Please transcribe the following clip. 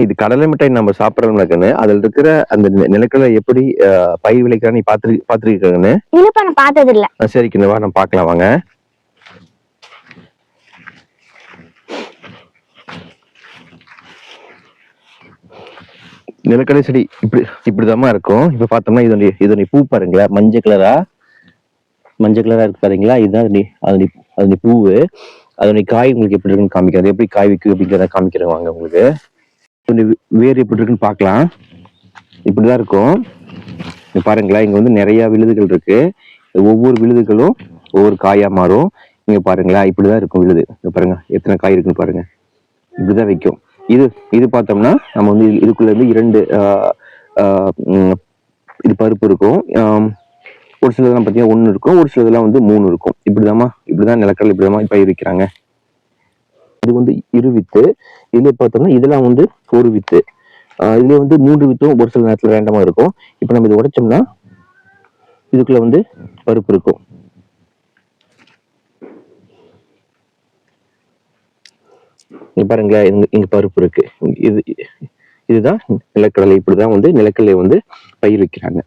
இது கடலை மிட்டாய் நம்ம சாப்பிடறோம்னாக்கன்னு அதுல இருக்கிற அந்த நிலக்கடலை எப்படி பயிர் விளைக்கிறான்னு நீ பாத்துருக்கீங்கன்னு? இல்லப்பா, நான் பார்த்தது இல்ல. சரி கிண்ணவா, நம்ம பார்க்கலாம் வாங்க. நிலக்கடலை செடி இப்படிதாம்மா இருக்கும். இப்ப பார்த்தோம்னா இதோடைய பூ பாருங்களா, மஞ்சள் கலரா இருக்கு பாருங்களா. இதுதான் அதனுடைய பூவு. அதனுடைய காய் உங்களுக்கு எப்படி இருக்குன்னு காமிக்கிறது, எப்படி காய் வைக்கும் அப்படிங்கிறத காமிக்கிறேன் வாங்க. உங்களுக்கு வேர் எப்படி இருக்குன்னு பார்க்கலாம். இப்படிதான் இருக்கும். பாருங்களா, இங்க வந்து நிறைய விழுதுகள் இருக்கு. ஒவ்வொரு விழுதுகளும் ஒவ்வொரு காயா மாறும். இங்க பாருங்களா, இப்படிதான் இருக்கும் விழுது. பாருங்க எத்தனை காய் இருக்குன்னு பாருங்க. இப்படிதான் வைக்கும். இது பார்த்தோம்னா நம்ம வந்து இதுக்குள்ள இருந்து 2 இது பருப்பு இருக்கும். ஒரு சிலதெல்லாம் பார்த்தீங்கன்னா 1 இருக்கும், ஒரு சிலதெல்லாம் வந்து 3 இருக்கும். இப்படிதான் நிலக்கடலை இப்படிதான் பயிர் வைக்கிறாங்க. இது வந்து 2 வித்து. இதுல பார்த்தோம்னா இதெல்லாம் வந்து 1 வித்து. இதுல வந்து 3 வித்தும் ஒரு சில நேரத்துல ரேண்டமா இருக்கும். இப்ப நம்ம இதை உடைச்சோம்னா இதுக்குள்ள வந்து பருப்பு இருக்கும். பாருங்க, இங்க பருப்பு இருக்கு. இதுதான் நிலக்கடலை. இப்படிதான் வந்து நிலக்கடலை வந்து பயிர் வைக்கிறாங்க.